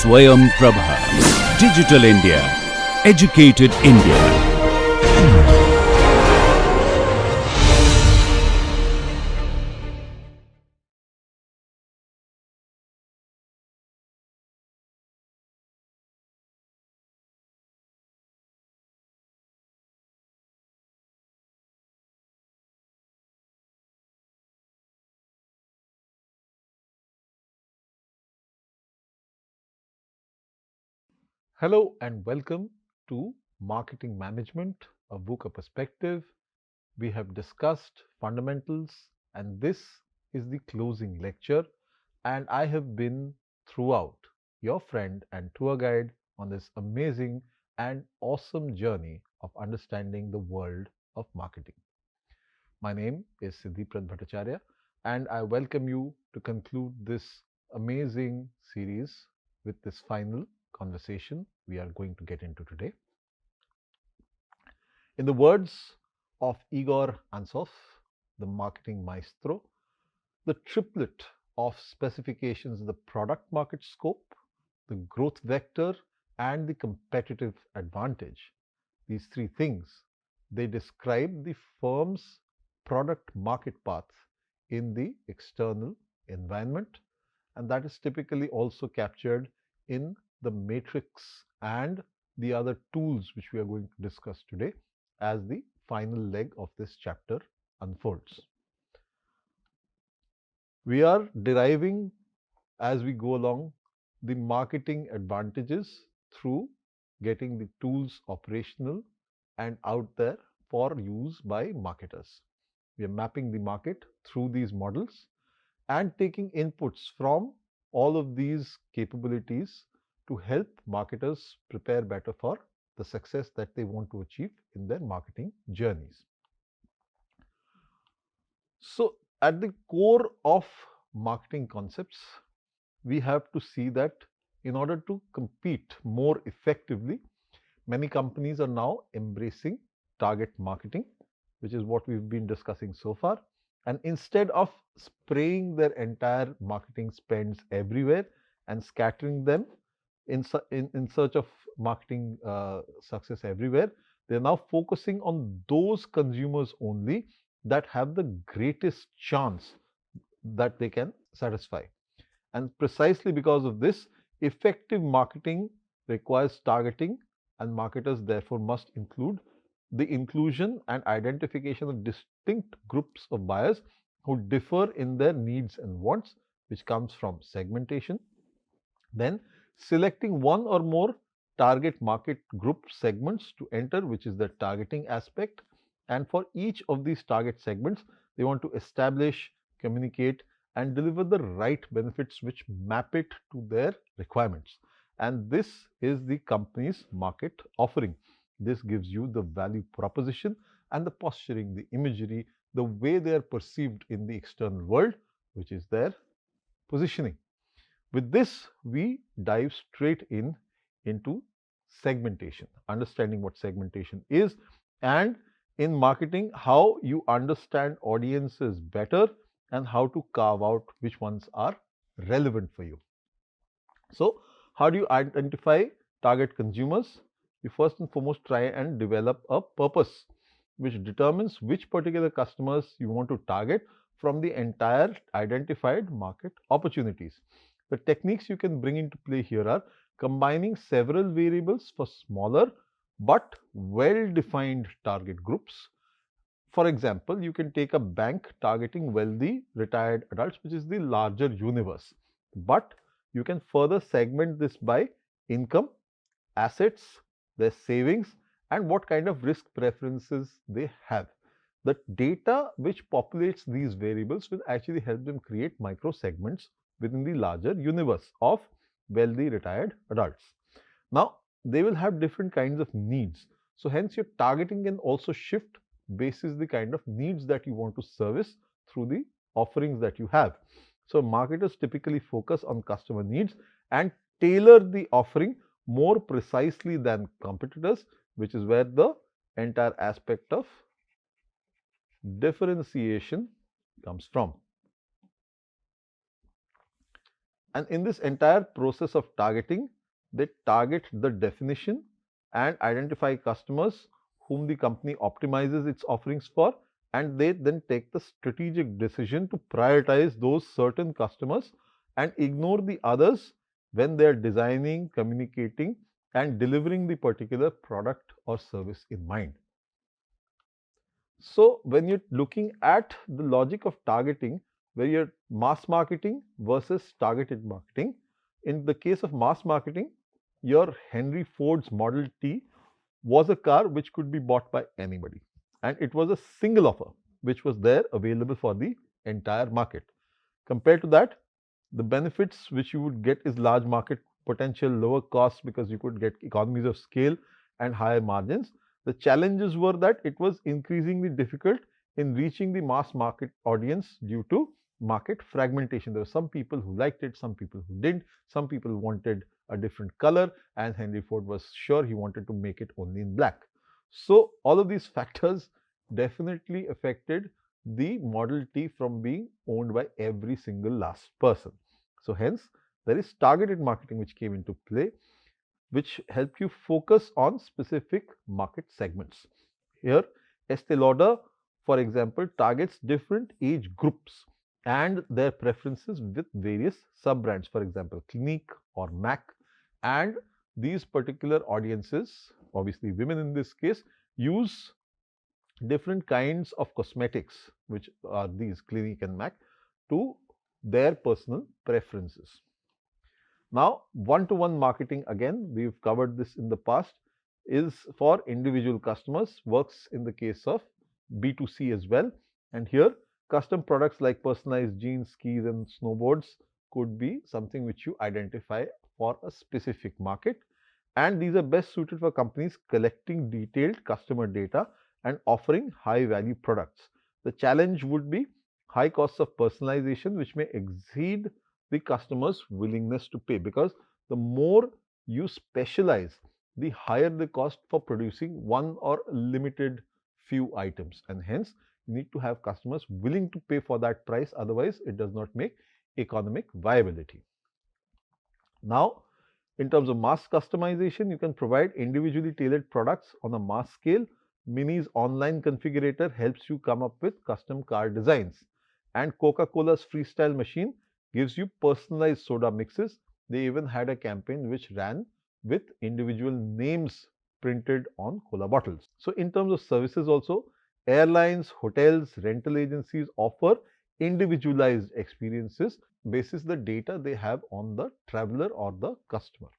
Swayam Prabha. Digital India. Educated India. Hello and welcome to Marketing Management, a VUCA perspective. We have discussed fundamentals, and this is the closing lecture. And I have been throughout your friend and tour guide on this amazing and awesome journey of understanding the world of marketing. My name is Siddhiprad Bhattacharya, and I welcome you to conclude this amazing series with this final conversation we are going to get into today. In the words of Igor Ansov, the marketing maestro, the triplet of specifications, the product market scope, the growth vector, and the competitive advantage. These three things, they describe the firm's product market path in the external environment, and that is typically also captured in the matrix and the other tools which we are going to discuss today as the final leg of this chapter unfolds. We are deriving as we go along the marketing advantages through getting the tools operational and out there for use by marketers. We are mapping the market through these models and taking inputs from all of these capabilities to help marketers prepare better for the success that they want to achieve in their marketing journeys. So, at the core of marketing concepts, we have to see that in order to compete more effectively, many companies are now embracing target marketing, which is what we've been discussing so far. And instead of spraying their entire marketing spends everywhere and scattering them in search of marketing success everywhere, they're now focusing on those consumers only that have the greatest chance that they can satisfy. And precisely because of this, effective marketing requires targeting, and marketers therefore must include the inclusion and identification of distinct groups of buyers who differ in their needs and wants, which comes from segmentation. Then selecting one or more target market group segments to enter, which is the targeting aspect. And for each of these target segments, they want to establish, communicate, and deliver the right benefits which map it to their requirements. And this is the company's market offering. This gives you the value proposition and the posturing, the imagery, the way they are perceived in the external world, which is their positioning. With this, we dive straight into segmentation, understanding what segmentation is, and in marketing, how you understand audiences better and how to carve out which ones are relevant for you. So, how do you identify target consumers? You first and foremost try and develop a purpose which determines which particular customers you want to target from the entire identified market opportunities. The techniques you can bring into play here are combining several variables for smaller but well-defined target groups. For example, you can take a bank targeting wealthy retired adults, which is the larger universe. But you can further segment this by income, assets, their savings, and what kind of risk preferences they have. The data which populates these variables will actually help them create micro segments within the larger universe of wealthy retired adults. Now, they will have different kinds of needs. So hence your targeting can also shift basis the kind of needs that you want to service through the offerings that you have. So marketers typically focus on customer needs and tailor the offering more precisely than competitors, which is where the entire aspect of differentiation comes from. And in this entire process of targeting, they target the definition and identify customers whom the company optimizes its offerings for, and they then take the strategic decision to prioritize those certain customers and ignore the others when they are designing, communicating, and delivering the particular product or service in mind. So, when you're looking at the logic of targeting, where you're mass marketing versus targeted marketing, in the case of mass marketing, your Henry Ford's Model T was a car which could be bought by anybody, and it was a single offer which was there available for the entire market. Compared to that, the benefits which you would get is large market potential, lower costs because you could get economies of scale and higher margins. The challenges were that it was increasingly difficult in reaching the mass market audience due to market fragmentation. There were some people who liked it, some people who didn't, some people wanted a different color, and Henry Ford was sure he wanted to make it only in black. So, all of these factors definitely affected the Model T from being owned by every single last person. So, hence, there is targeted marketing which came into play, which help you focus on specific market segments. Here, Estee Lauder, for example, targets different age groups and their preferences with various sub brands, for example, Clinique or MAC. And these particular audiences, obviously women in this case, use different kinds of cosmetics, which are these Clinique and MAC, to their personal preferences. Now, one-to-one marketing, again, we've covered this in the past, is for individual customers, works in the case of B2C as well. And here, custom products like personalized jeans, skis, and snowboards could be something which you identify for a specific market. And these are best suited for companies collecting detailed customer data and offering high value products. The challenge would be high costs of personalization, which may exceed the customer's willingness to pay, because the more you specialize, the higher the cost for producing one or limited few items, and hence you need to have customers willing to pay for that price, otherwise it does not make economic viability. Now, in terms of mass customization, you can provide individually tailored products on a mass scale. Mini's online configurator helps you come up with custom car designs, and Coca-Cola's freestyle machine gives you personalized soda mixes. They even had a campaign which ran with individual names printed on cola bottles. So, in terms of services also, airlines, hotels, rental agencies offer individualized experiences basis the data they have on the traveler or the customer.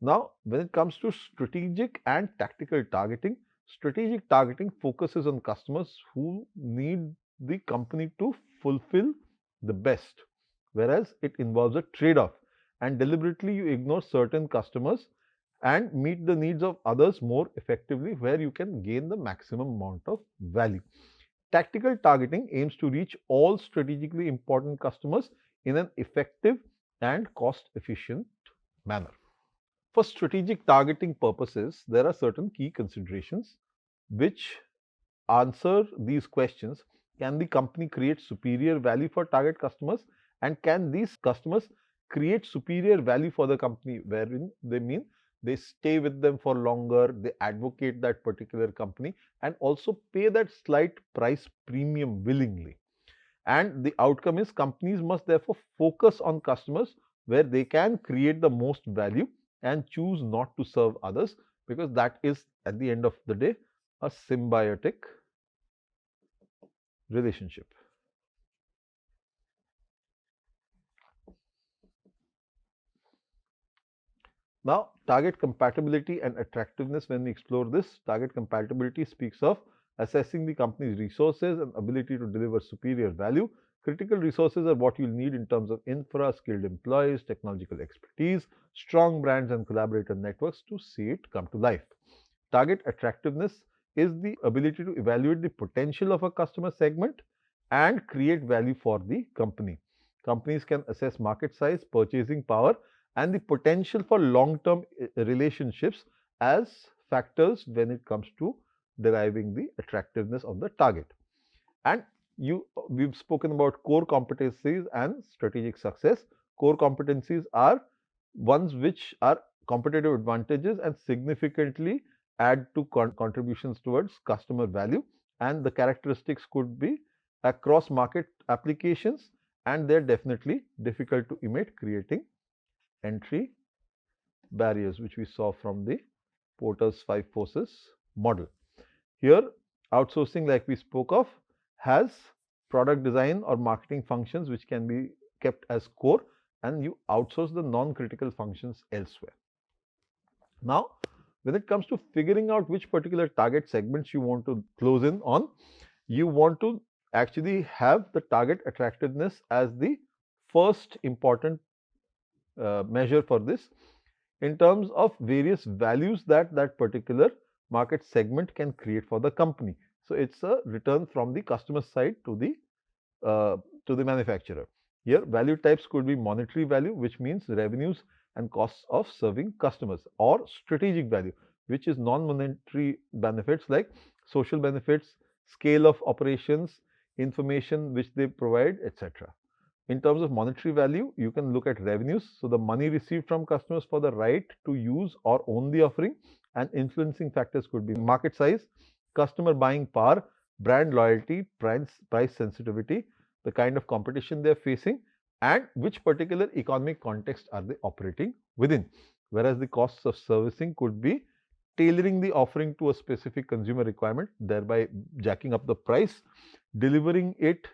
Now, when it comes to strategic and tactical targeting, strategic targeting focuses on customers who need the company to fulfill the best, whereas it involves a trade-off, and deliberately you ignore certain customers and meet the needs of others more effectively, where you can gain the maximum amount of value. Tactical targeting aims to reach all strategically important customers in an effective and cost-efficient manner. For strategic targeting purposes, there are certain key considerations which answer these questions. Can the company create superior value for target customers, and can these customers create superior value for the company, wherein they mean they stay with them for longer, they advocate that particular company, and also pay that slight price premium willingly. And the outcome is companies must therefore focus on customers where they can create the most value and choose not to serve others, because that is at the end of the day a symbiotic relationship. Now, target compatibility and attractiveness. When we explore this, target compatibility speaks of assessing the company's resources and ability to deliver superior value. Critical resources are what you'll need in terms of infra, skilled employees, technological expertise, strong brands, and collaborator networks to see it come to life. Target attractiveness is the ability to evaluate the potential of a customer segment and create value for the company. Companies can assess market size, purchasing power, and the potential for long-term relationships as factors when it comes to deriving the attractiveness of the target. And we've spoken about core competencies and strategic success. core competencies are ones which are competitive advantages and significantly add to contributions towards customer value, and the characteristics could be across market applications, and they're definitely difficult to imitate, creating entry barriers, which we saw from the Porter's 5 forces model. Here, outsourcing, like we spoke of, has product design or marketing functions which can be kept as core, and you outsource the non-critical functions elsewhere. Now, when it comes to figuring out which particular target segments you want to close in on, you want to actually have the target attractiveness as the first important measure for this, in terms of various values that that particular market segment can create for the company. So, it's a return from the customer side to the manufacturer. Here, value types could be monetary value, which means revenues and costs of serving customers, or strategic value, which is non-monetary benefits like social benefits, scale of operations, information which they provide, etc. In terms of monetary value, you can look at revenues. So, the money received from customers for the right to use or own the offering, and influencing factors could be market size, customer buying power, brand loyalty, price sensitivity, the kind of competition they are facing, and which particular economic context are they operating within. Whereas the costs of servicing could be tailoring the offering to a specific consumer requirement, thereby jacking up the price, delivering it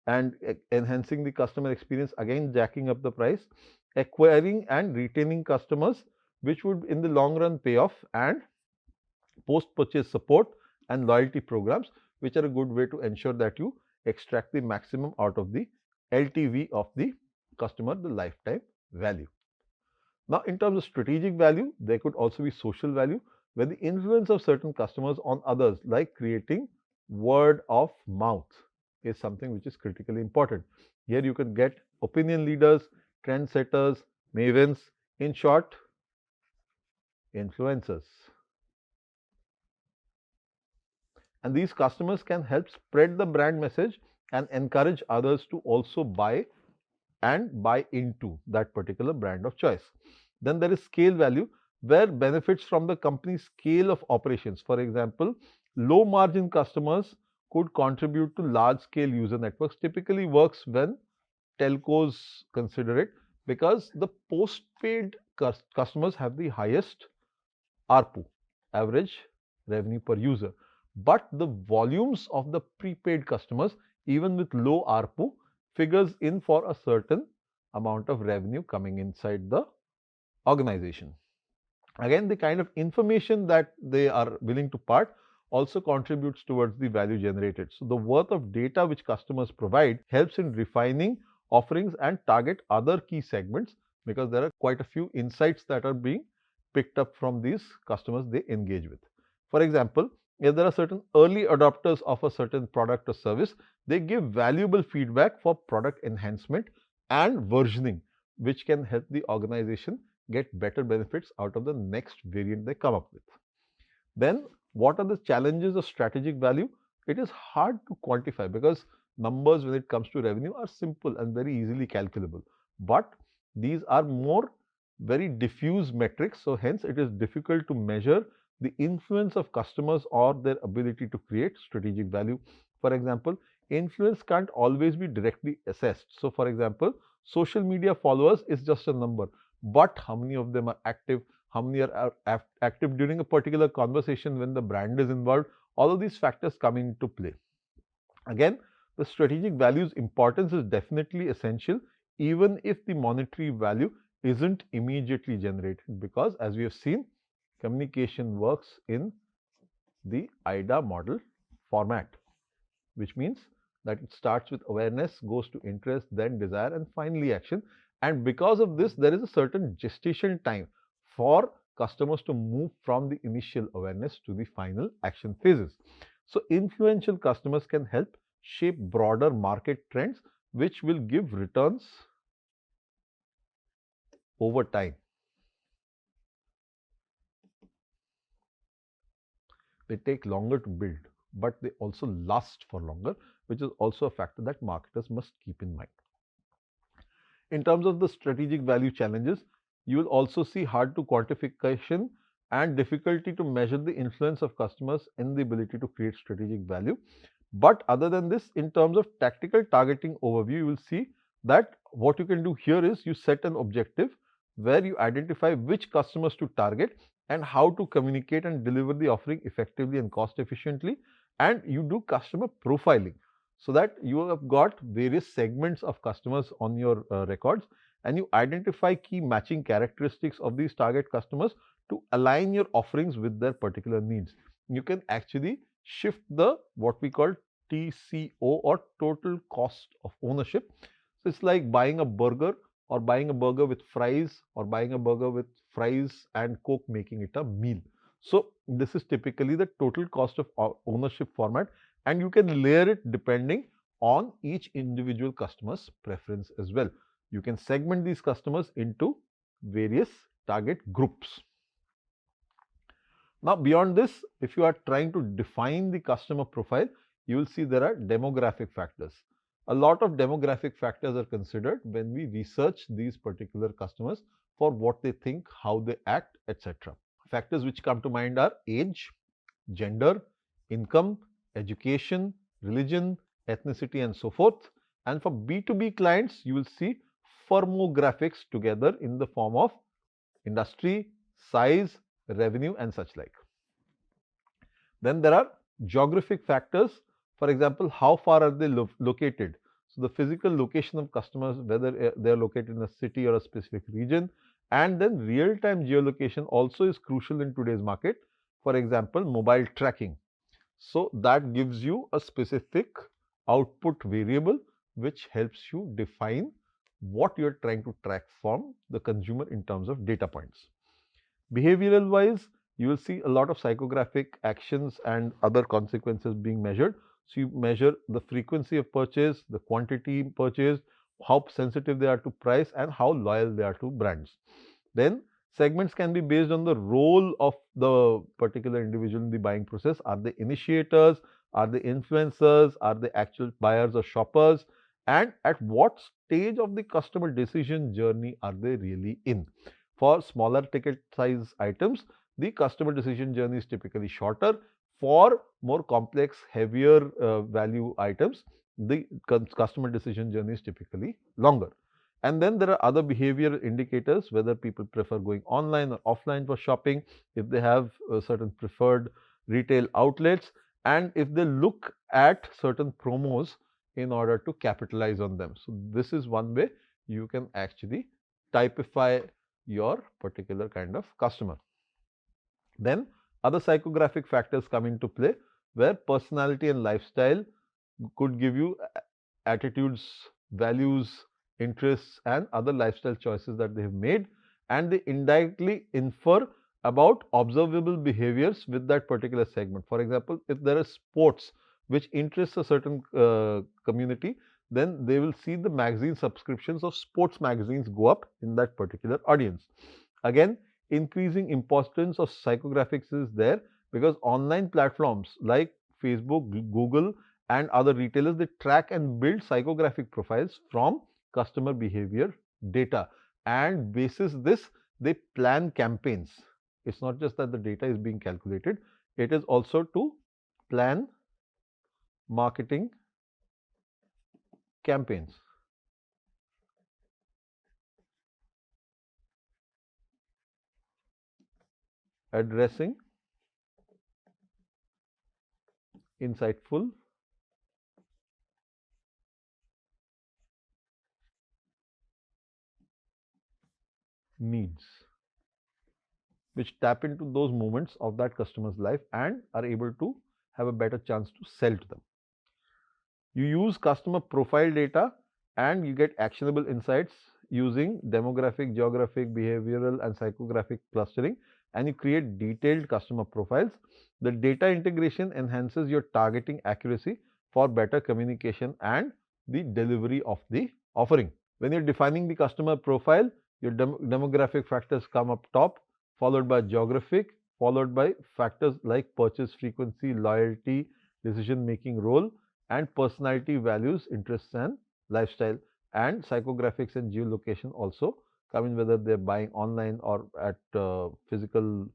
and enhancing the customer experience, again jacking up the price, acquiring and retaining customers, which would in the long run pay off, and post-purchase support and loyalty programs, which are a good way to ensure that you extract the maximum out of the LTV of the customer, the lifetime value. Now, in terms of strategic value, there could also be social value, where the influence of certain customers on others, like creating word of mouth, is something which is critically important. Here you can get opinion leaders, trendsetters, mavens, in short, influencers. And these customers can help spread the brand message and encourage others to also buy and buy into that particular brand of choice. Then there is scale value, where benefits from the company's scale of operations. For example, low margin customers could contribute to large scale user networks. Typically works when telcos consider it, because the postpaid customers have the highest ARPU, average revenue per user. But the volumes of the prepaid customers, even with low ARPU, figures in for a certain amount of revenue coming inside the organization. Again, the kind of information that they are willing to part also contributes towards the value generated. So, the worth of data which customers provide helps in refining offerings and target other key segments, because there are quite a few insights that are being picked up from these customers they engage with. For example, if there are certain early adopters of a certain product or service, they give valuable feedback for product enhancement and versioning, which can help the organization get better benefits out of the next variant they come up with. Then, what are the challenges of strategic value? It is hard to quantify, because numbers when it comes to revenue are simple and very easily calculable, but these are more very diffuse metrics. So, hence it is difficult to measure the influence of customers or their ability to create strategic value. For example, influence can't always be directly assessed. So, for example, social media followers is just a number, but how many of them are active, how many are active during a particular conversation when the brand is involved, all of these factors come into play. Again, the strategic value's importance is definitely essential, even if the monetary value isn't immediately generated, because as we have seen, communication works in the IDA model format, which means that it starts with awareness, goes to interest, then desire, and finally action. And because of this, there is a certain gestation time for customers to move from the initial awareness to the final action phases. So, influential customers can help shape broader market trends, which will give returns over time. They take longer to build, but they also last for longer, which is also a factor that marketers must keep in mind. In terms of the strategic value challenges, you will also see hard to quantification and difficulty to measure the influence of customers in the ability to create strategic value. But other than this, in terms of tactical targeting overview, you will see that what you can do here is you set an objective where you identify which customers to target and how to communicate and deliver the offering effectively and cost efficiently, and you do customer profiling so that you have got various segments of customers on your records, and you identify key matching characteristics of these target customers to align your offerings with their particular needs. You can actually shift the what we call TCO or total cost of ownership. So it's like buying a burger or buying a burger with fries or buying a burger with fries and Coke, making it a meal. So this is typically the total cost of ownership format, and you can layer it depending on each individual customer's preference as well. You can segment these customers into various target groups. Now, beyond this, if you are trying to define the customer profile, you will see there are demographic factors. A lot of demographic factors are considered when we research these particular customers for what they think, how they act, etc. Factors which come to mind are age, gender, income, education, religion, ethnicity, and so forth. And for B2B clients, you will see firmographics together in the form of industry, size, revenue, and such like. Then there are geographic factors. For example, how far are they located? So the physical location of customers, whether they are located in a city or a specific region. And then real-time geolocation also is crucial in today's market. For example, mobile tracking. So that gives you a specific output variable which helps you define what you are trying to track from the consumer in terms of data points. Behavioral wise, you will see a lot of psychographic actions and other consequences being measured. So you measure the frequency of purchase, the quantity purchased, how sensitive they are to price, and how loyal they are to brands. Then segments can be based on the role of the particular individual in the buying process. Are they initiators? Are they influencers? Are they actual buyers or shoppers? And at what stage of the customer decision journey are they really in? For smaller ticket size items, the customer decision journey is typically shorter. For more complex, heavier value items, the customer decision journey is typically longer. And then there are other behavior indicators, whether people prefer going online or offline for shopping, if they have certain preferred retail outlets, and if they look at certain promos in order to capitalize on them. So this is one way you can actually typify your particular kind of customer. Then other psychographic factors come into play, where personality and lifestyle could give you attitudes, values, interests, and other lifestyle choices that they have made, and they indirectly infer about observable behaviors with that particular segment. For example, if there are sports which interests a certain community, then they will see the magazine subscriptions of sports magazines go up in that particular audience. Again, increasing importance of psychographics is there because online platforms like Facebook, Google, and other retailers, they track and build psychographic profiles from customer behavior data, and basis this they plan campaigns. It's not just that the data is being calculated, it is also to plan marketing campaigns. Addressing insightful needs which tap into those moments of that customer's life and are able to have a better chance to sell to them. You use customer profile data and you get actionable insights using demographic, geographic, behavioral, and psychographic clustering, and you create detailed customer profiles. The data integration enhances your targeting accuracy for better communication and the delivery of the offering. When you're defining the customer profile, your demographic factors come up top, followed by geographic, followed by factors like purchase frequency, loyalty, decision making role, and personality, values, interests, and lifestyle. and psychographics and geolocation also come in, whether they're buying online or at physical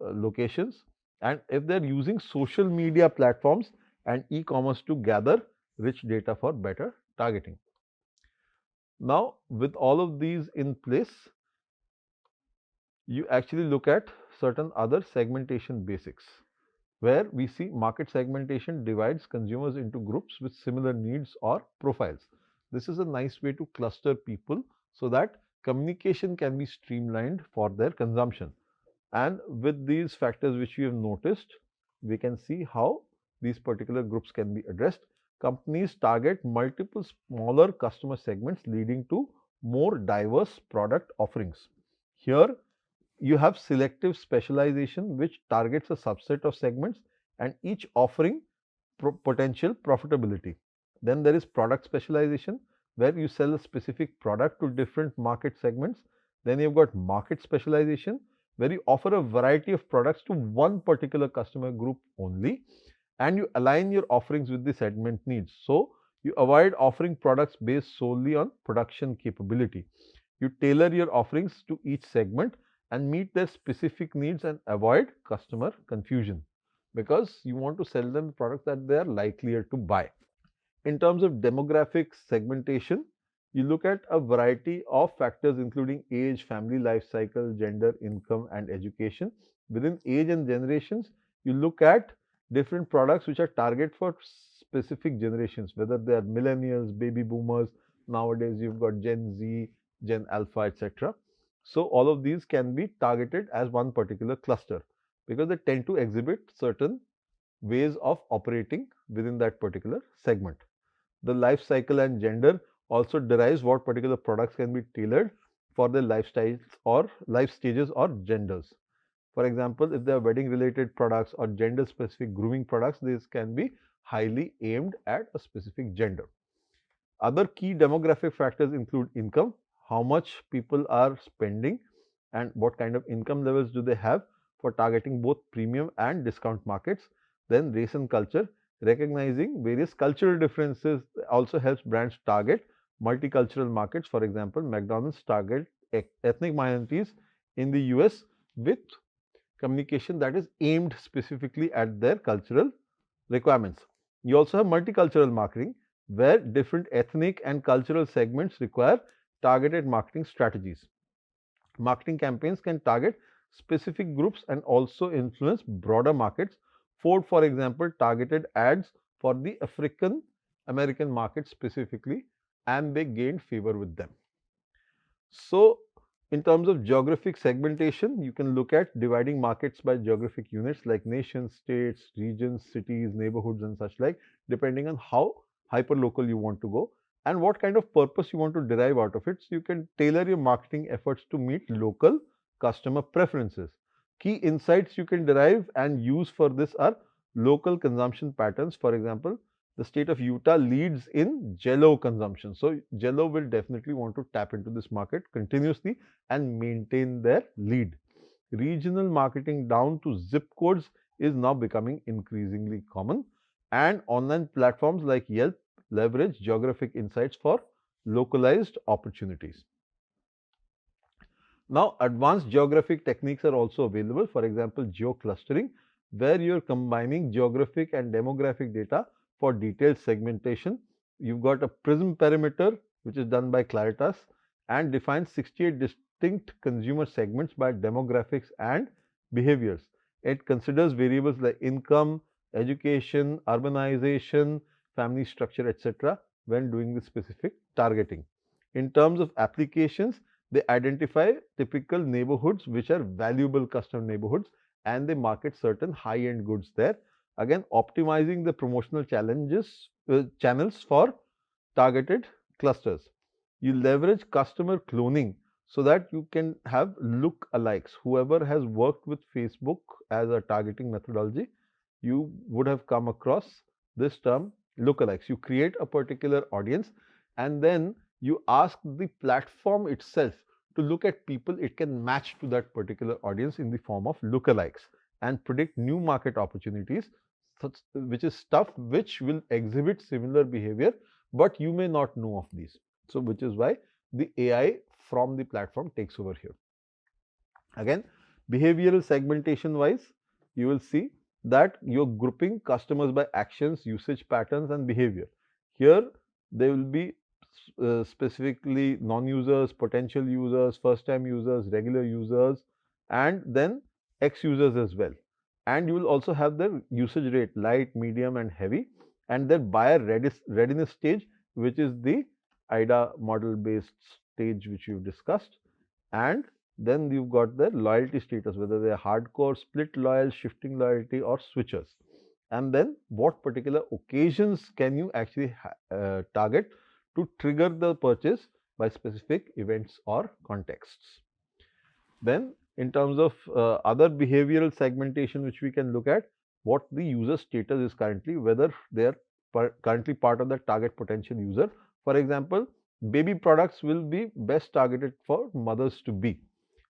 locations, and if they're using social media platforms and e-commerce to gather rich data for better targeting. Now, with all of these in place, you actually look at certain other segmentation basics, where we see market segmentation divides consumers into groups with similar needs or profiles. This is a nice way to cluster people so that communication can be streamlined for their consumption. And with these factors which we have noticed, we can see how these particular groups can be addressed. Companies target multiple smaller customer segments, leading to more diverse product offerings. Here, you have selective specialization, which targets a subset of segments and each offering potential profitability. Then there is product specialization, where you sell a specific product to different market segments. Then you've got market specialization, where you offer a variety of products to one particular customer group only, and you align your offerings with the segment needs. So you avoid offering products based solely on production capability. You tailor your offerings to each segment and meet their specific needs and avoid customer confusion, because you want to sell them products that they are likelier to buy. In terms of demographic segmentation, you look at a variety of factors including age, family life cycle, gender, income, and education. Within age and generations, you look at different products which are target for specific generations, whether they are millennials, baby boomers. Nowadays, you've got Gen Z, Gen Alpha, etc. So all of these can be targeted as one particular cluster, because they tend to exhibit certain ways of operating within that particular segment. The life cycle and gender also derives what particular products can be tailored for their lifestyles or life stages or genders. For example, if they are wedding related products or gender specific grooming products, these can be highly aimed at a specific gender. Other key demographic factors include income, how much people are spending and what kind of income levels do they have for targeting both premium and discount markets. Then race and culture, recognizing various cultural differences also helps brands target multicultural markets. For example, McDonald's target ethnic minorities in the US with communication that is aimed specifically at their cultural requirements. You also have multicultural marketing, where different ethnic and cultural segments require targeted marketing strategies. Marketing campaigns can target specific groups and also influence broader markets. Ford, for example, targeted ads for the African American market specifically, and they gained favor with them. So, in terms of geographic segmentation, you can look at dividing markets by geographic units like nations, states, regions, cities, neighborhoods, and such like, depending on how hyperlocal you want to go and what kind of purpose you want to derive out of it. So, you can tailor your marketing efforts to meet local customer preferences. Key insights you can derive and use for this are local consumption patterns. For example, the state of Utah leads in Jello consumption. So, Jello will definitely want to tap into this market continuously and maintain their lead. Regional marketing down to zip codes is now becoming increasingly common, and online platforms like Yelp leverage geographic insights for localized opportunities. Now, advanced geographic techniques are also available. For example, geo-clustering, where you're combining geographic and demographic data for detailed segmentation. You've got a prism perimeter, which is done by Claritas and defines 68 distinct consumer segments by demographics and behaviors. It considers variables like income, education, urbanization, family structure, etc. when doing the specific targeting. In terms of applications, they identify typical neighborhoods which are valuable customer neighborhoods, and they market certain high-end goods there. Again, optimizing the promotional channels for targeted clusters. You leverage customer cloning so that you can have look-alikes. Whoever has worked with Facebook as a targeting methodology, you would have come across this term lookalikes. You create a particular audience and then you ask the platform itself to look at people it can match to that particular audience in the form of lookalikes and predict new market opportunities, which is stuff which will exhibit similar behavior, but you may not know of these. So which is why the AI from the platform takes over here. Again, behavioral segmentation wise, you will see that you're grouping customers by actions, usage patterns, and behavior. Here, there will be specifically non-users, potential users, first-time users, regular users, and then X users as well. And you will also have the usage rate, light, medium, and heavy, and then buyer readiness stage, which is the IDA model-based stage which we've discussed, and then you've got the loyalty status, whether they are hardcore, split loyal, shifting loyalty, or switchers. And then what particular occasions can you actually target to trigger the purchase by specific events or contexts. Then in terms of other behavioral segmentation which we can look at, what the user status is currently, whether they are currently part of the target potential user. For example, baby products will be best targeted for mothers to be.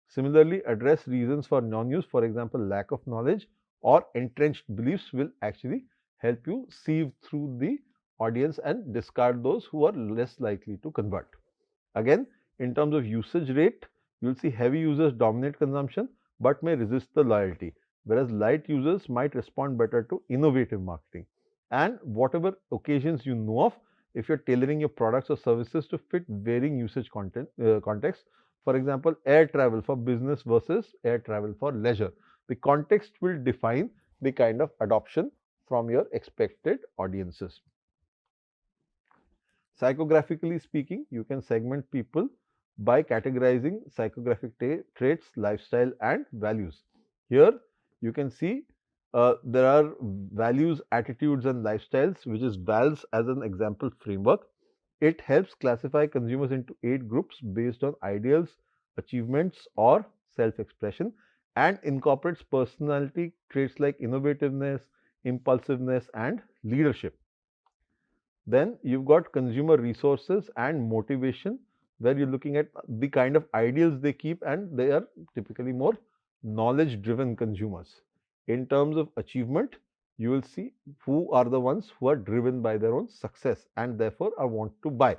Similarly, address reasons for non-use, for example, lack of knowledge or entrenched beliefs will actually help you sieve through the audience and discard those who are less likely to convert. Again, in terms of usage rate, you will see heavy users dominate consumption but may resist the loyalty, whereas light users might respond better to innovative marketing. And whatever occasions you know of, if you're tailoring your products or services to fit varying usage context, for example, air travel for business versus air travel for leisure, the context will define the kind of adoption from your expected audiences. Psychographically speaking, you can segment people by categorizing psychographic traits, lifestyle, and values. Here, you can see there are values, attitudes, and lifestyles, which is VALS as an example framework. It helps classify consumers into 8 groups based on ideals, achievements, or self-expression, and incorporates personality traits like innovativeness, impulsiveness, and leadership. Then you've got consumer resources and motivation, where you're looking at the kind of ideals they keep, and they are typically more knowledge driven consumers. In terms of achievement, you will see who are the ones who are driven by their own success and therefore are want to buy.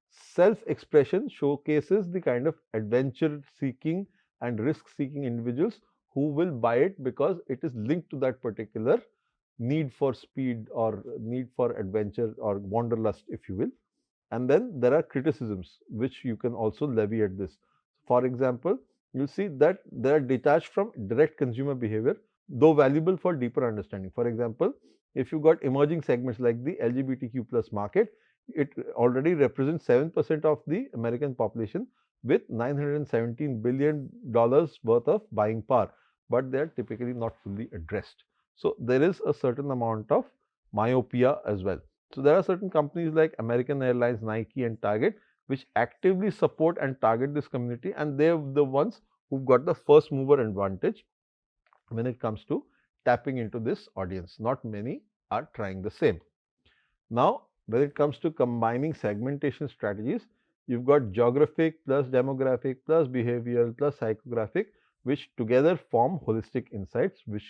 Self expression showcases the kind of adventure seeking and risk seeking individuals who will buy it because it is linked to that particular need for speed or need for adventure or wanderlust, if you will. And then there are criticisms which you can also levy at this. For example, you'll see that they are detached from direct consumer behavior, though valuable for deeper understanding. For example, if you got emerging segments like the LGBTQ plus market, it already represents 7% of the American population with $917 billion worth of buying power, but they are typically not fully addressed. So there is a certain amount of myopia as well. So there are certain companies like American Airlines, Nike, and Target which actively support and target this community, and they're the ones who've got the first mover advantage when it comes to tapping into this audience. Not many are trying the same. Now, when it comes to combining segmentation strategies, you've got geographic plus demographic plus behavioral plus psychographic, which together form holistic insights which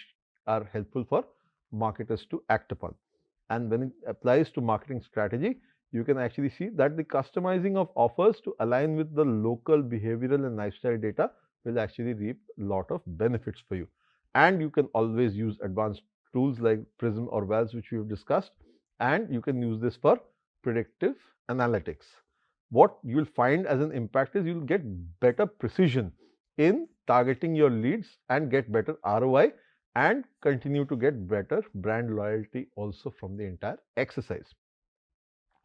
are helpful for marketers to act upon. And when it applies to marketing strategy, you can actually see that the customizing of offers to align with the local behavioral and lifestyle data will actually reap a lot of benefits for you. And you can always use advanced tools like Prism or VALS, which we've discussed, and you can use this for predictive analytics. What you'll find as an impact is you'll get better precision in targeting your leads and get better ROI and continue to get better brand loyalty also from the entire exercise.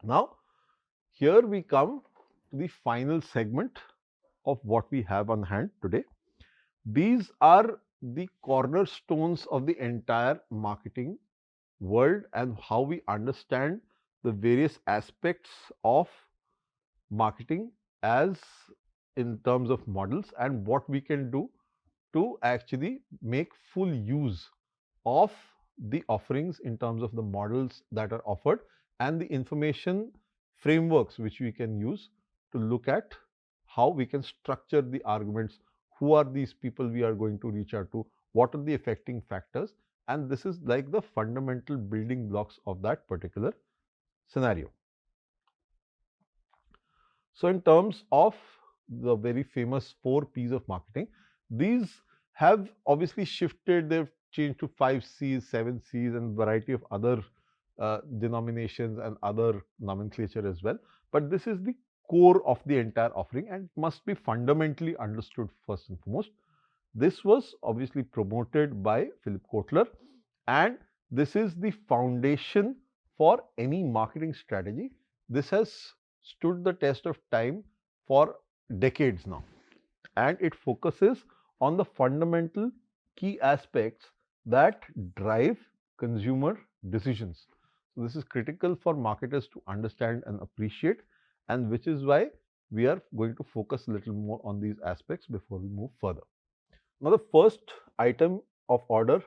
Now, here we come to the final segment of what we have on hand today. These are the cornerstones of the entire marketing world and how we understand the various aspects of marketing as in terms of models and what we can do to actually make full use of the offerings in terms of the models that are offered and the information frameworks which we can use to look at how we can structure the arguments, who are these people we are going to reach out to, what are the affecting factors, and this is like the fundamental building blocks of that particular scenario. So in terms of the very famous 4 P's of marketing, these have obviously shifted, they've changed to 5 C's, 7 C's and variety of other denominations and other nomenclature as well. But this is the core of the entire offering and must be fundamentally understood first and foremost. This was obviously promoted by Philip Kotler, and this is the foundation for any marketing strategy. This has stood the test of time for decades now, and it focuses on the fundamental key aspects that drive consumer decisions. So this is critical for marketers to understand and appreciate, and which is why we are going to focus a little more on these aspects before we move further. Now, the first item of order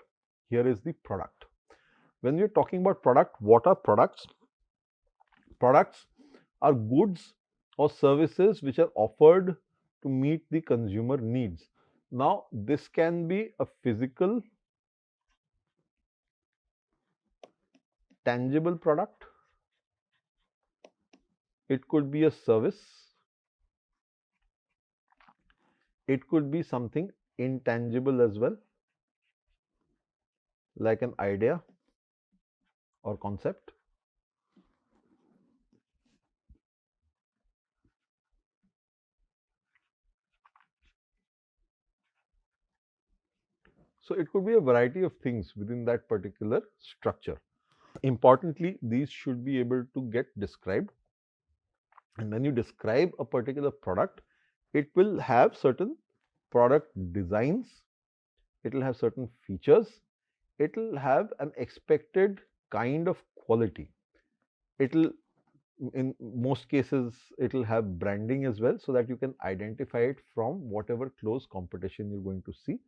here is the product. When we are talking about product, what are products? Products are goods or services which are offered to meet the consumer needs. Now, this can be a physical, tangible product. It could be a service. It could be something intangible as well, like an idea or concept. So it could be a variety of things within that particular structure. Importantly, these should be able to get described. And when you describe a particular product, it will have certain product designs, it will have certain features, it will have an expected kind of quality. It will, in most cases, it will have branding as well, so that you can identify it from whatever close competition you're going to see,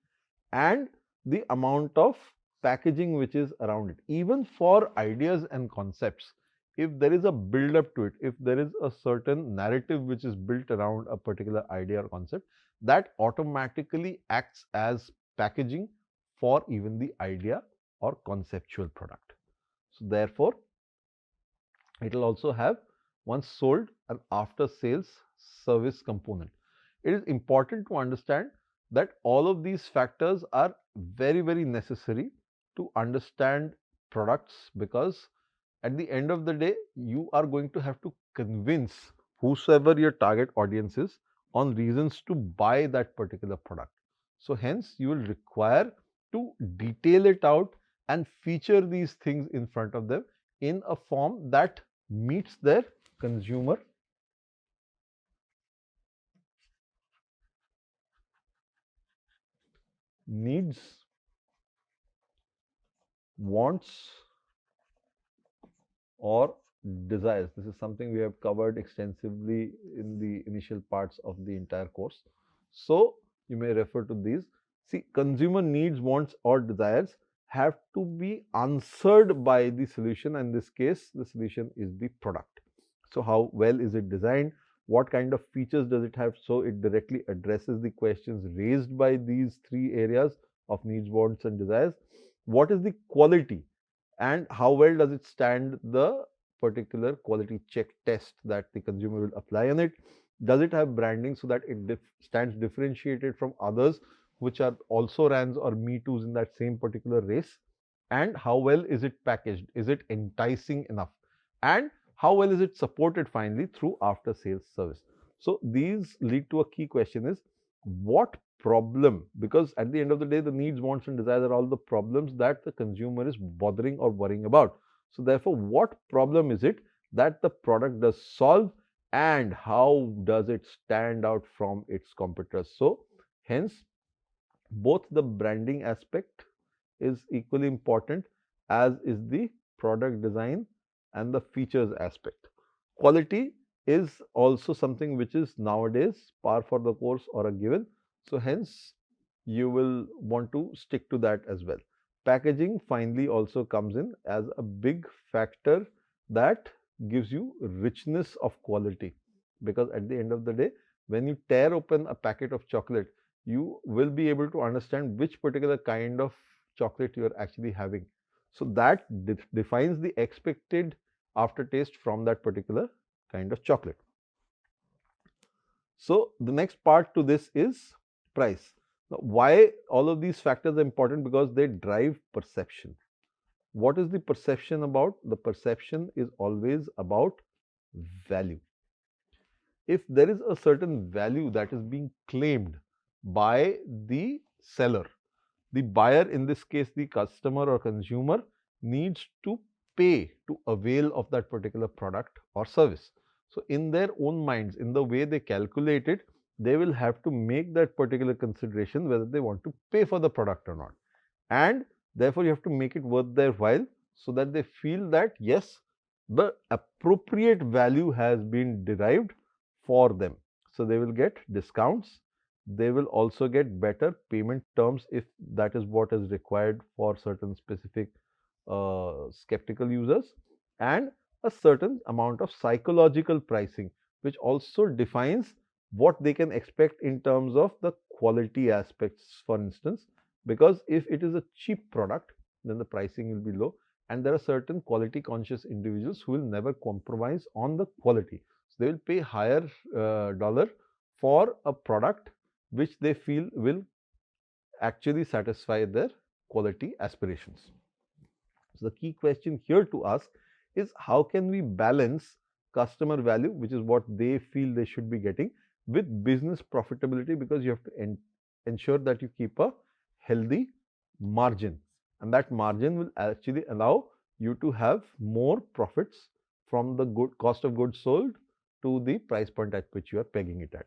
and the amount of packaging which is around it. Even for ideas and concepts, if there is a build up to it, if there is a certain narrative which is built around a particular idea or concept, that automatically acts as packaging for even the idea or conceptual product. So therefore, it will also have, once sold, an after sales service component. It is important to understand that all of these factors are very, very necessary to understand products, because at the end of the day, you are going to have to convince whosoever your target audience is on reasons to buy that particular product. So hence, you will require to detail it out and feature these things in front of them in a form that meets their consumer needs, wants, or desires. This is something we have covered extensively in the initial parts of the entire course. So you may refer to these. See, consumer needs, wants, or desires have to be answered by the solution. In this case, the solution is the product. So how well is it designed? What kind of features does it have? So it directly addresses the questions raised by these 3 areas of needs, wants, and desires. What is the quality, and how well does it stand the particular quality check test that the consumer will apply on it? Does it have branding so that it stands differentiated from others which are also RANs or Me Too's in that same particular race? And how well is it packaged? Is it enticing enough? And how well is it supported finally through after sales service? So these lead to a key question: is what problem? Because at the end of the day, the needs, wants, and desires are all the problems that the consumer is bothering or worrying about. So therefore, what problem is it that the product does solve, and how does it stand out from its competitors? So hence, both the branding aspect is equally important as is the product design and the features aspect. Quality is also something which is nowadays par for the course or a given. So hence, you will want to stick to that as well. Packaging finally also comes in as a big factor that gives you richness of quality, because at the end of the day, when you tear open a packet of chocolate, you will be able to understand which particular kind of chocolate you are actually having. So that defines the expected aftertaste from that particular kind of chocolate. So the next part to this is price. Now, why all of these factors are important? Because they drive perception. What is the perception about? The perception is always about value. If there is a certain value that is being claimed by the seller, the buyer, in this case the customer or consumer, needs to pay to avail of that particular product or service. So in their own minds, in the way they calculate it, they will have to make that particular consideration whether they want to pay for the product or not. And therefore you have to make it worth their while, so that they feel that yes, the appropriate value has been derived for them. So they will get discounts, they will also get better payment terms if that is what is required for certain specific skeptical users, and a certain amount of psychological pricing, which also defines what they can expect in terms of the quality aspects, for instance. Because if it is a cheap product, then the pricing will be low, and there are certain quality conscious individuals who will never compromise on the quality. So they will pay higher dollar for a product which they feel will actually satisfy their quality aspirations. So the key question here to ask is, how can we balance customer value, which is what they feel they should be getting, with business profitability, because you have to ensure that you keep a healthy margin, and that margin will actually allow you to have more profits from the good cost of goods sold to the price point at which you are pegging it at.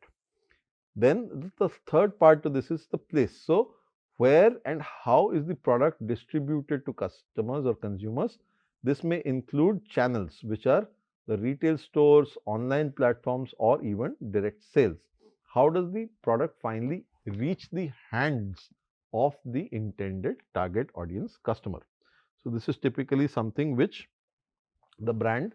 Then the third part to this is the place. So where and how is the product distributed to customers or consumers? This may include channels, which are the retail stores, online platforms, or even direct sales. How does the product finally reach the hands of the intended target audience customer? So this is typically something which the brand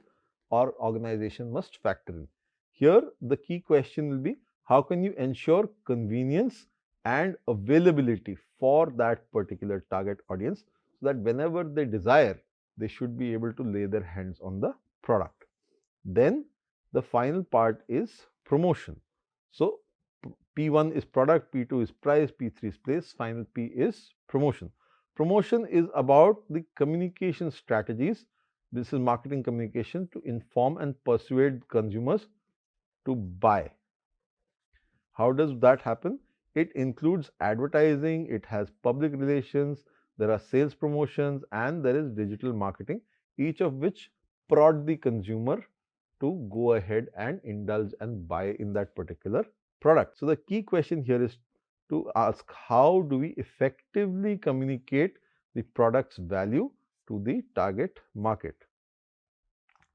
or organization must factor in. Here the key question will be, how can you ensure convenience and availability for that particular target audience, so that whenever they desire, they should be able to lay their hands on the product. Then the final part is promotion. So P1 is product, P2 is price, P3 is place, final P is promotion. Promotion is about the communication strategies. This is marketing communication to inform and persuade consumers to buy. How does that happen? It includes advertising, it has public relations, there are sales promotions, and there is digital marketing, each of which prod the consumer to go ahead and indulge and buy in that particular product. So the key question here is to ask, how do we effectively communicate the product's value to the target market?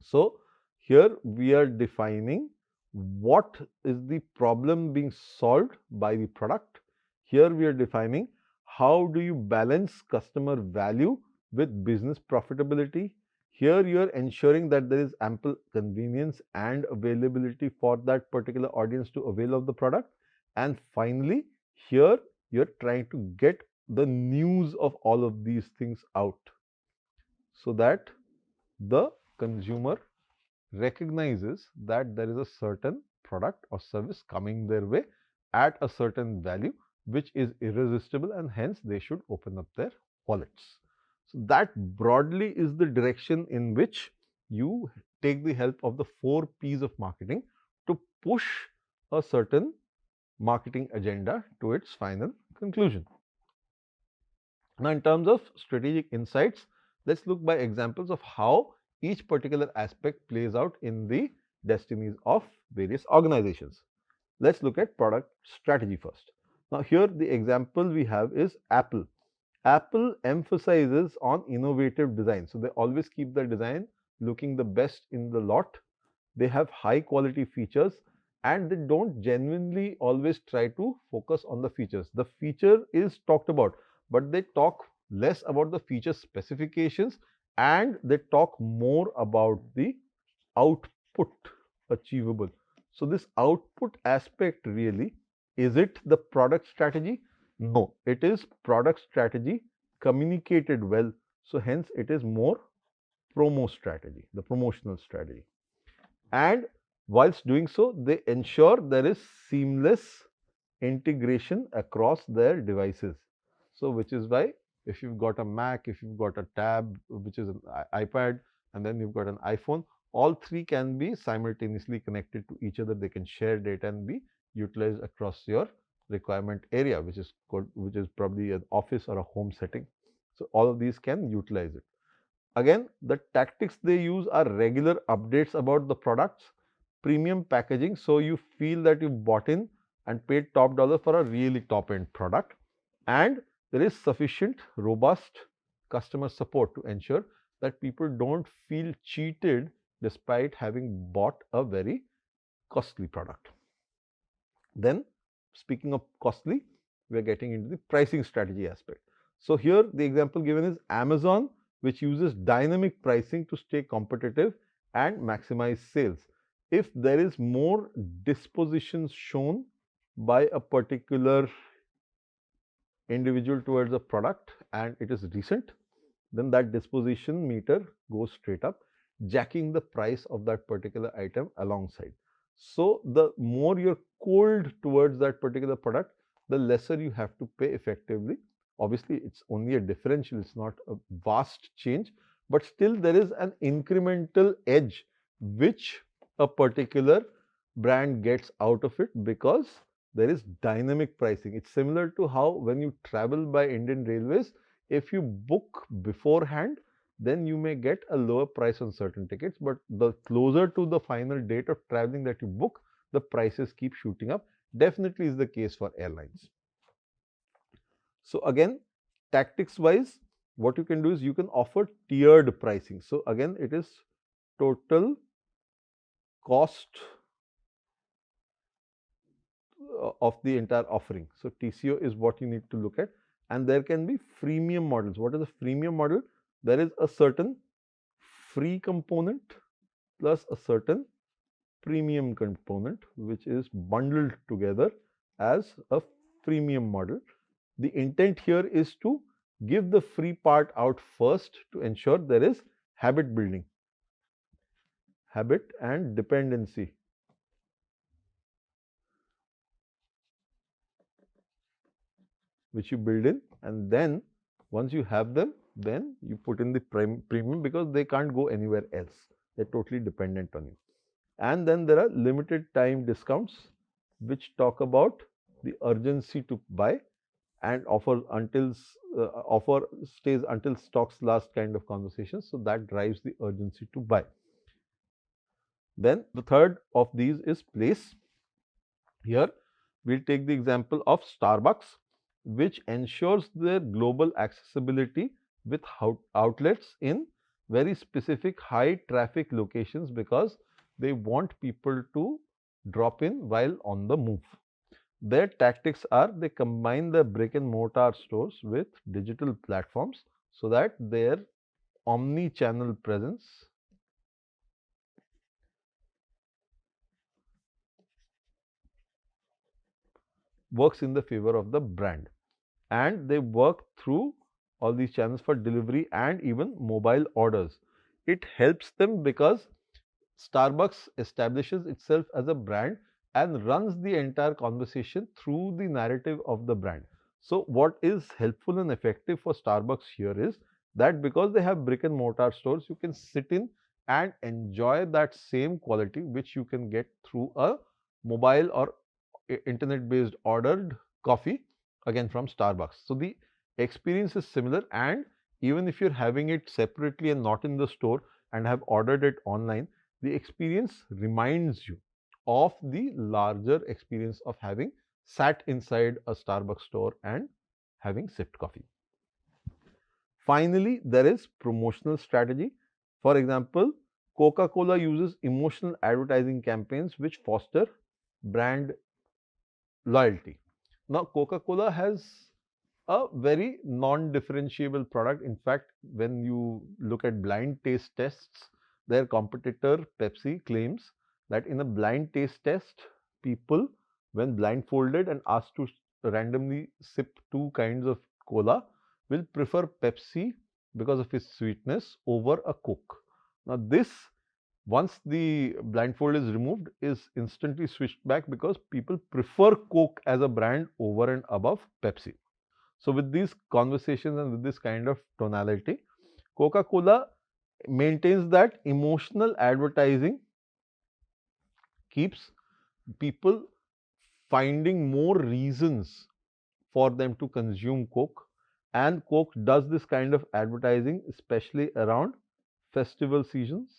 So here we are defining what is the problem being solved by the product. Here we are defining how do you balance customer value with business profitability. Here you are ensuring that there is ample convenience and availability for that particular audience to avail of the product. And finally, here you are trying to get the news of all of these things out, so that the consumer recognizes that there is a certain product or service coming their way at a certain value, which is irresistible, and hence they should open up their wallets. So that broadly is the direction in which you take the help of the 4 P's of marketing to push a certain marketing agenda to its final conclusion. Now, in terms of strategic insights, let's look by examples of how each particular aspect plays out in the destinies of various organizations. Let's look at product strategy first. Now, here the example we have is Apple. Apple emphasizes on innovative design. So they always keep the design looking the best in the lot. They have high quality features, and they don't genuinely always try to focus on the features. The feature is talked about, but they talk less about the feature specifications, and they talk more about the output achievable. So this output aspect, really, is it the product strategy? No, it is product strategy communicated well. So hence it is more promo strategy, the promotional strategy. And Whilst doing so, they ensure there is seamless integration across their devices. So, which is why if you've got a Mac, if you've got a tab, which is an iPad, and then you've got an iPhone, all three can be simultaneously connected to each other. They can share data and be utilized across your requirement area, which is probably an office or a home setting. So, all of these can utilize it. Again, the tactics they use are regular updates about the products, premium packaging, so you feel that you bought in and paid top dollar for a really top end product, and there is sufficient robust customer support to ensure that people don't feel cheated despite having bought a very costly product. Then, speaking of costly, we are getting into the pricing strategy aspect. So, here the example given is Amazon, which uses dynamic pricing to stay competitive and maximize sales. If there is more dispositions shown by a particular individual towards a product and it is recent, then that disposition meter goes straight up, jacking the price of that particular item alongside. So, the more you're cold towards that particular product, the lesser you have to pay effectively. Obviously, it's only a differential, it's not a vast change, but still there is an incremental edge which a particular brand gets out of it because there is dynamic pricing. It's similar to how when you travel by Indian Railways, if you book beforehand, then you may get a lower price on certain tickets, but the closer to the final date of traveling that you book, the prices keep shooting up. Definitely is the case for airlines. So, again, tactics wise, what you can do is you can offer tiered pricing. So, again, it is total cost of the entire offering. So, TCO is what you need to look at, and there can be freemium models. What is a freemium model? There is a certain free component plus a certain premium component which is bundled together as a freemium model. The intent here is to give the free part out first to ensure there is habit building, habit and dependency. Which you build in, and then once you have them, then you put in the premium because they can't go anywhere else. They're totally dependent on you. And then there are limited time discounts which talk about the urgency to buy and offer stays until stocks last kind of conversations. So that drives the urgency to buy. Then the third of these is place. Here we'll take the example of Starbucks, which ensures their global accessibility with outlets in very specific high traffic locations because they want people to drop in while on the move. Their tactics are they combine the brick and mortar stores with digital platforms so that their omni-channel presence works in the favor of the brand, and they work through all these channels for delivery and even mobile orders. It helps them because Starbucks establishes itself as a brand and runs the entire conversation through the narrative of the brand. So, what is helpful and effective for Starbucks here is that because they have brick and mortar stores, you can sit in and enjoy that same quality which you can get through a mobile or internet based ordered coffee again from Starbucks. So, the experience is similar, and even if you're having it separately and not in the store and have ordered it online, the experience reminds you of the larger experience of having sat inside a Starbucks store and having sipped coffee. Finally, there is promotional strategy. For example, Coca-Cola uses emotional advertising campaigns which foster brand loyalty. Now, Coca-Cola has a very non-differentiable product. In fact, when you look at blind taste tests, their competitor Pepsi claims that in a blind taste test, people, when blindfolded and asked to randomly sip two kinds of cola, will prefer Pepsi because of its sweetness over a Coke. Now, this once the blindfold is removed, is instantly switched back because people prefer Coke as a brand over and above Pepsi. So with these conversations and with this kind of tonality, Coca-Cola maintains that emotional advertising keeps people finding more reasons for them to consume Coke, and Coke does this kind of advertising especially around festival seasons.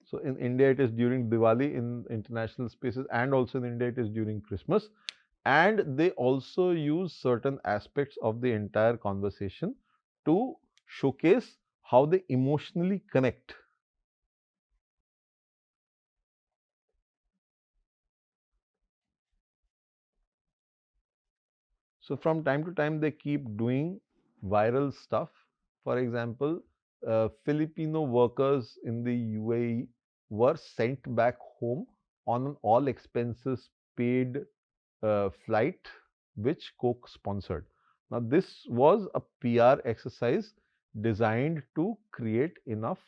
So in India it is during Diwali in international spaces, and also in India it is during Christmas, and they also use certain aspects of the entire conversation to showcase how they emotionally connect. So from time to time, they keep doing viral stuff. For example, Filipino workers in the UAE were sent back home on an all expenses paid flight, which Coke sponsored. Now, this was a PR exercise designed to create enough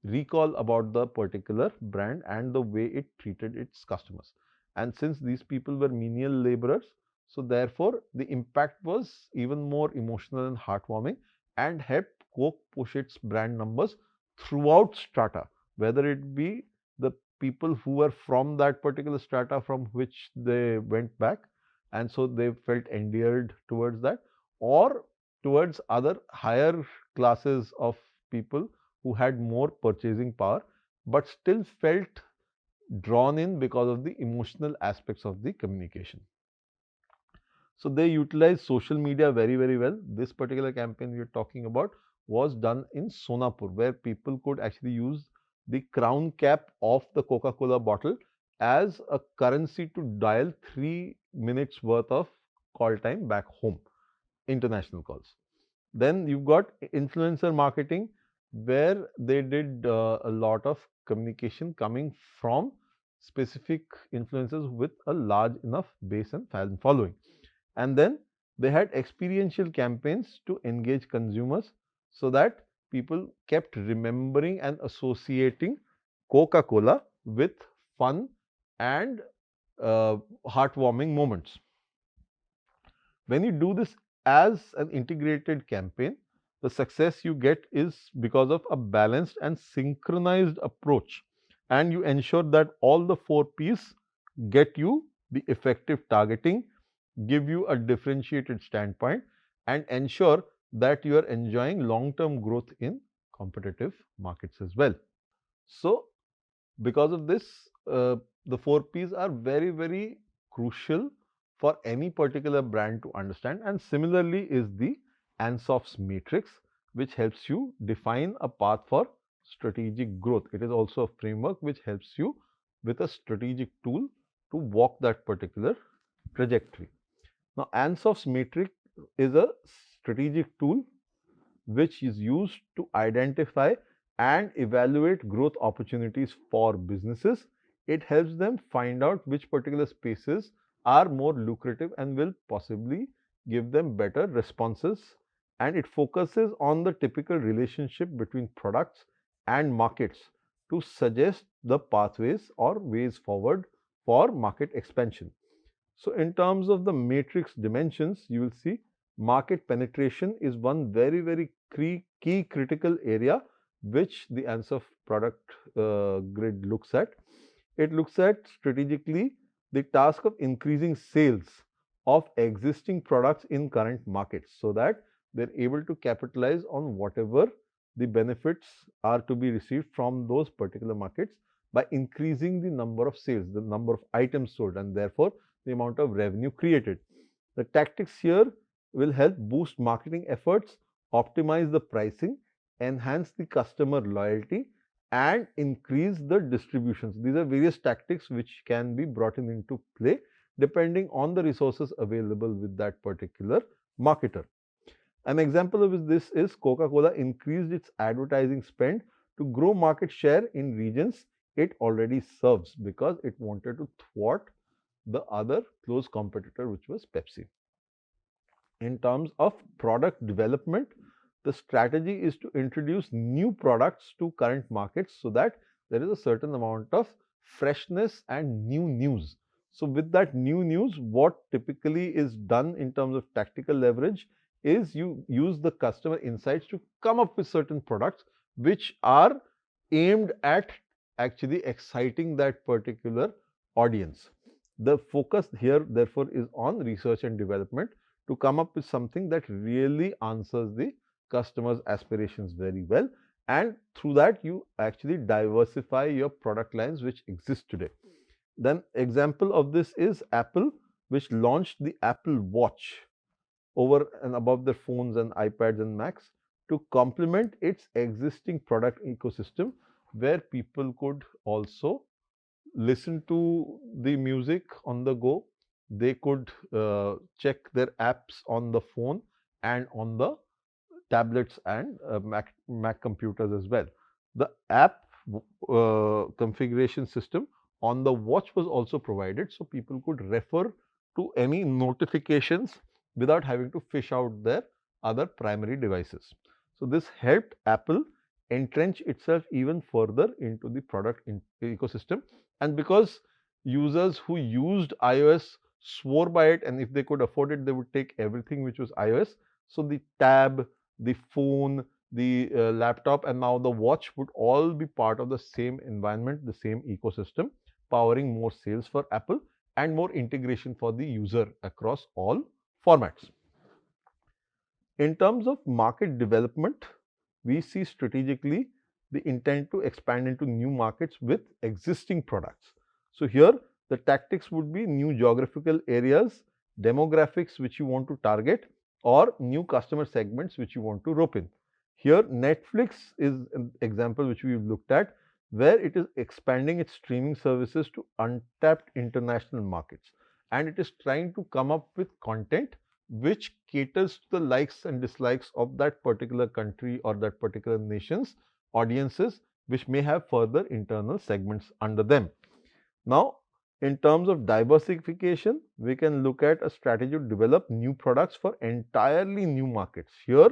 recall about the particular brand and the way it treated its customers. And since these people were menial laborers, so therefore the impact was even more emotional and heartwarming and helped Coke push its brand numbers throughout strata, whether it be the people who were from that particular strata from which they went back, and so they felt endeared towards that, or towards other higher classes of people who had more purchasing power but still felt drawn in because of the emotional aspects of the communication. So they utilize social media very, very well. This particular campaign we are talking about was done in Sonapur, where people could actually use the crown cap of the Coca-Cola bottle as a currency to dial 3 minutes worth of call time back home, international calls. Then you've got influencer marketing, where they did a lot of communication coming from specific influencers with a large enough base and fan following. And then they had experiential campaigns to engage consumers so that people kept remembering and associating Coca-Cola with fun and heartwarming moments. When you do this as an integrated campaign, the success you get is because of a balanced and synchronized approach, and you ensure that all the 4 P's get you the effective targeting, give you a differentiated standpoint, and ensure that you are enjoying long term growth in competitive markets as well. So, because of this, the 4 P's are very, very crucial for any particular brand to understand. And similarly is the Ansof's matrix, which helps you define a path for strategic growth. It is also a framework which helps you with a strategic tool to walk that particular trajectory. Now, Ansof's matrix is a strategic tool which is used to identify and evaluate growth opportunities for businesses. It helps them find out which particular spaces are more lucrative and will possibly give them better responses. And it focuses on the typical relationship between products and markets to suggest the pathways or ways forward for market expansion. So, in terms of the matrix dimensions, you will see market penetration is one very, very key critical area which the ANSWER product grid looks at. It looks at strategically the task of increasing sales of existing products in current markets so that they're able to capitalize on whatever the benefits are to be received from those particular markets by increasing the number of sales, the number of items sold, and therefore the amount of revenue created. The tactics here will help boost marketing efforts, optimize the pricing, enhance the customer loyalty, and increase the distributions. These are various tactics which can be brought into play depending on the resources available with that particular marketer. An example of this is Coca-Cola increased its advertising spend to grow market share in regions it already serves because it wanted to thwart the other close competitor, which was Pepsi. In terms of product development, the strategy is to introduce new products to current markets so that there is a certain amount of freshness and new news. So with that new news, what typically is done in terms of tactical leverage is you use the customer insights to come up with certain products which are aimed at actually exciting that particular audience. The focus here therefore is on research and development to come up with something that really answers the customer's aspirations very well, and through that you actually diversify your product lines which exist today. Then example of this is Apple, which launched the Apple Watch over and above their phones and iPads and Macs to complement its existing product ecosystem, where people could also listen to the music on the go. They could check their apps on the phone and on the tablets and Mac computers as well. The app configuration system on the watch was also provided, so people could refer to any notifications without having to fish out their other primary devices. So this helped Apple entrench itself even further into the product ecosystem, and because users who used iOS swore by it, and if they could afford it, they would take everything which was iOS. So the tab, the phone, the laptop, and now the watch would all be part of the same environment, the same ecosystem, powering more sales for Apple and more integration for the user across all formats. In terms of market development, we see strategically the intent to expand into new markets with existing products. So here the tactics would be new geographical areas, demographics which you want to target, or new customer segments which you want to rope in. Here Netflix is an example which we've looked at, where it is expanding its streaming services to untapped international markets, and it is trying to come up with content which caters to the likes and dislikes of that particular country or that particular nation's audiences, which may have further internal segments under them. Now, in terms of diversification, we can look at a strategy to develop new products for entirely new markets. Here,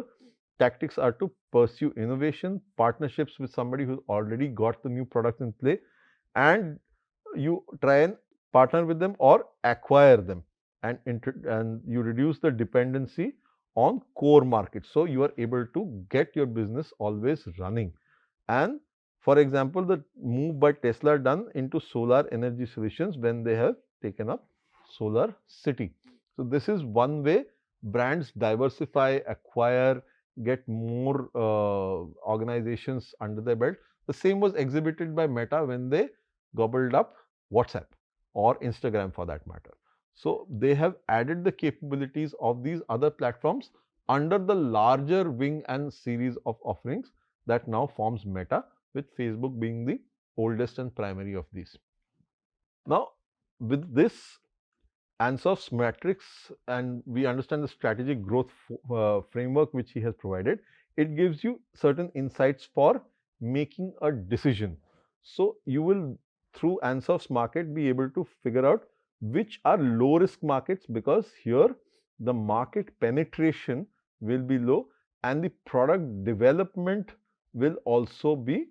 tactics are to pursue innovation, partnerships with somebody who's already got the new products in play, and you try and partner with them or acquire them, and you reduce the dependency on core markets. So you are able to get your business always running. And for example, the move by Tesla done into solar energy solutions when they have taken up Solar City. So this is one way brands diversify, acquire, get more organizations under their belt. The same was exhibited by Meta when they gobbled up WhatsApp or Instagram for that matter. So they have added the capabilities of these other platforms under the larger wing and series of offerings that now forms Meta, with Facebook being the oldest and primary of these. Now, with this Ansof's matrix, and we understand the strategic growth framework which he has provided, it gives you certain insights for making a decision. So you will, through Ansof's market, be able to figure out which are low risk markets, because here the market penetration will be low and the product development will also be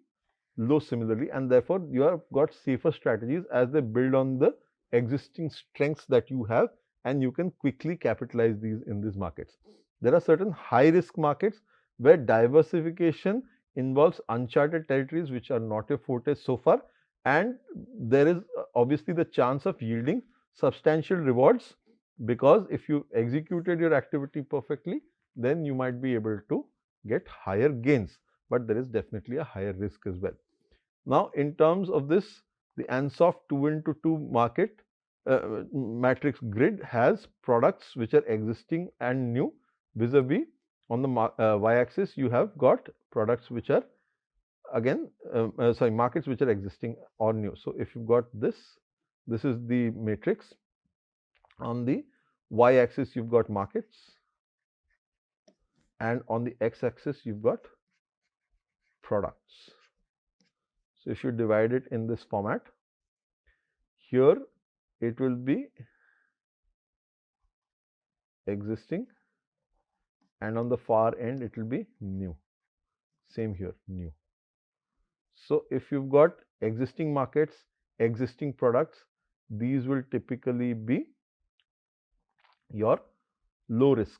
low similarly, and therefore you have got safer strategies as they build on the existing strengths that you have, and you can quickly capitalize these in these markets. There are certain high risk markets where diversification involves uncharted territories which are not your forte so far, and there is obviously the chance of yielding substantial rewards, because if you executed your activity perfectly, then you might be able to get higher gains, but there is definitely a higher risk as well. Now, in terms of this, the Ansoff 2 into 2 market matrix grid has products which are existing and new, vis-a-vis on the y-axis you have got products which are again markets which are existing or new. So if you've got this is the matrix. On the y-axis you've got markets, and on the x-axis you've got products. So if you divide it in this format, here it will be existing, and on the far end it will be new. Same here, new. So if you've got existing markets, existing products, these will typically be your low risk,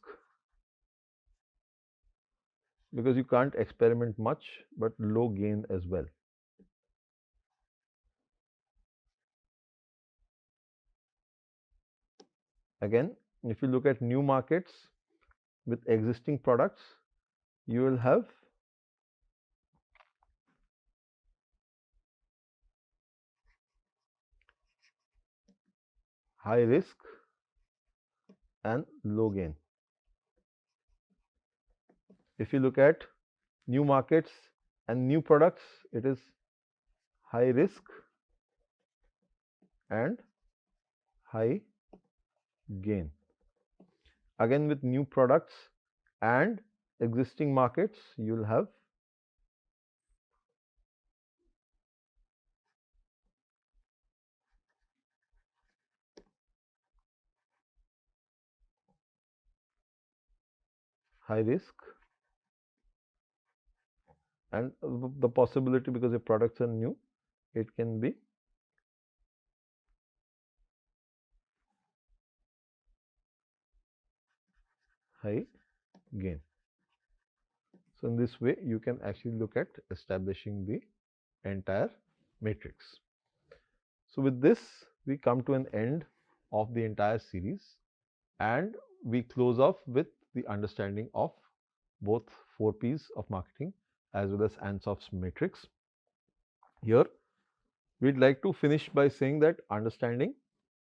because you can't experiment much, but low gain as well. Again, if you look at new markets with existing products, you will have high risk and low gain. If you look at new markets and new products, it is high risk and high gain. Again, with new products and existing markets, you will have high risk and the possibility, because your products are new, it can be high gain. So, in this way, you can actually look at establishing the entire matrix. So, with this, we come to an end of the entire series, and we close off with the understanding of both 4 P's of marketing as well as Ansof's matrix. Here, we'd like to finish by saying that understanding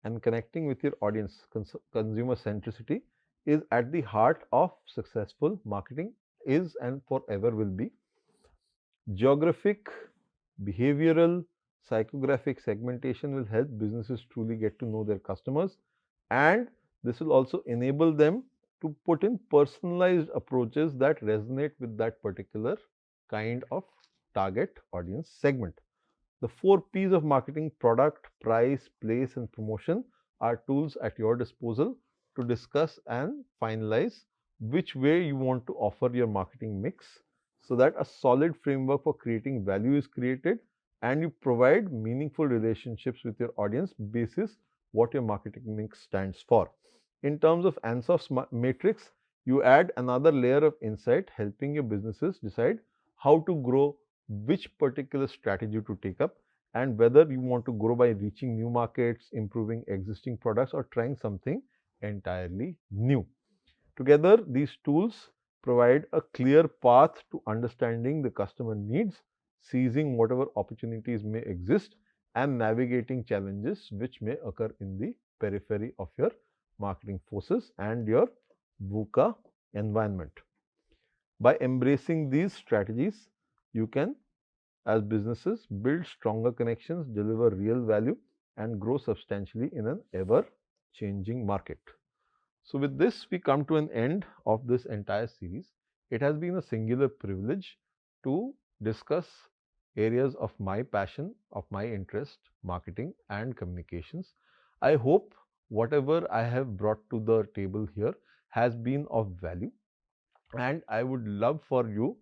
and connecting with your audience, consumer centricity, is at the heart of successful marketing, is and forever will be. Geographic, behavioral, psychographic segmentation will help businesses truly get to know their customers, and this will also enable them to put in personalized approaches that resonate with that particular kind of target audience segment. The 4 P's of marketing: product, price, place, and promotion are tools at your disposal to discuss and finalize which way you want to offer your marketing mix, so that a solid framework for creating value is created and you provide meaningful relationships with your audience basis what your marketing mix stands for. In terms of Ansof's matrix, you add another layer of insight, helping your businesses decide how to grow, which particular strategy to take up, and whether you want to grow by reaching new markets, improving existing products, or trying something entirely new. Together, these tools provide a clear path to understanding the customer needs, seizing whatever opportunities may exist, and navigating challenges which may occur in the periphery of your marketing forces and your VUCA environment. By embracing these strategies, you can, as businesses, build stronger connections, deliver real value, and grow substantially in an ever changing market. So, with this, we come to an end of this entire series. It has been a singular privilege to discuss areas of my passion, of my interest, marketing and communications. I hope whatever I have brought to the table here has been of value, and I would love for you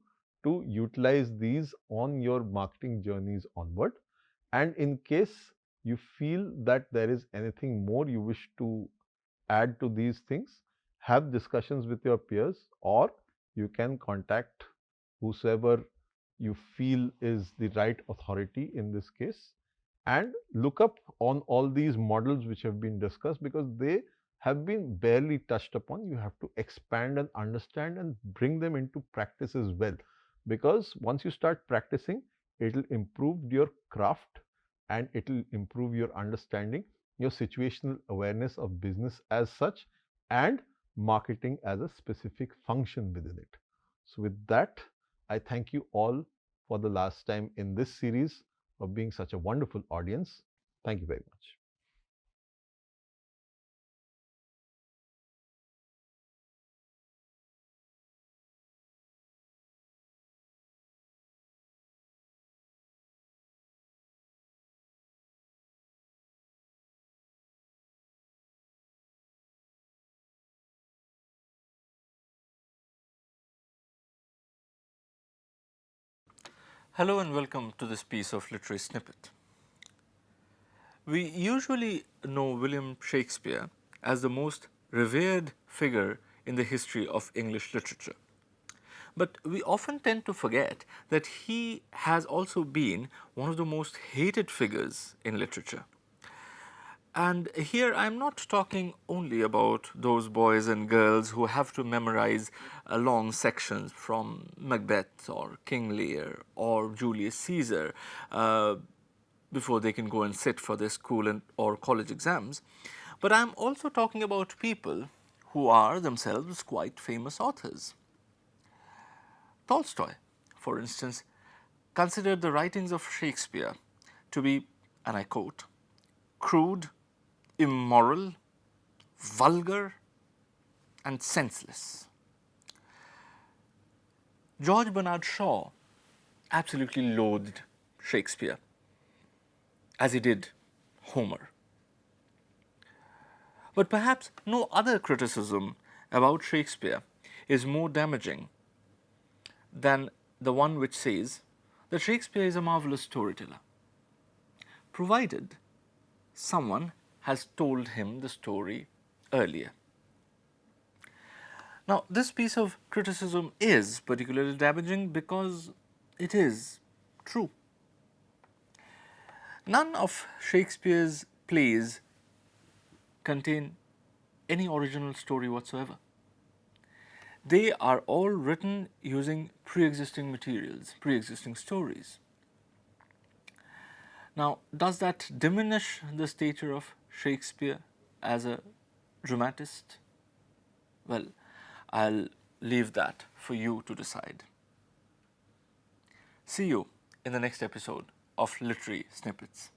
to utilize these on your marketing journeys onward. And in case you feel that there is anything more you wish to add to these things, have discussions with your peers, or you can contact whosoever you feel is the right authority in this case, and look up on all these models which have been discussed, because they have been barely touched upon. You have to expand and understand and bring them into practice as well, because once you start practicing, it will improve your craft and it will improve your understanding, your situational awareness of business as such, and marketing as a specific function within it. So, with that, I thank you all for the last time in this series for being such a wonderful audience. Thank you very much. Hello and welcome to this piece of literary snippet. We usually know William Shakespeare as the most revered figure in the history of English literature. But we often tend to forget that he has also been one of the most hated figures in literature. And here I'm not talking only about those boys and girls who have to memorize long sections from Macbeth or King Lear or Julius Caesar before they can go and sit for their school or college exams. But I'm also talking about people who are themselves quite famous authors. Tolstoy, for instance, considered the writings of Shakespeare to be, and I quote, crude, immoral, vulgar, and senseless. George Bernard Shaw absolutely loathed Shakespeare, as he did Homer. But perhaps no other criticism about Shakespeare is more damaging than the one which says that Shakespeare is a marvelous storyteller, provided someone has told him the story earlier. Now, this piece of criticism is particularly damaging because it is true. None of Shakespeare's plays contain any original story whatsoever. They are all written using pre-existing materials, pre-existing stories. Now, does that diminish the stature of Shakespeare as a dramatist? Well, I'll leave that for you to decide. See you in the next episode of Literary Snippets.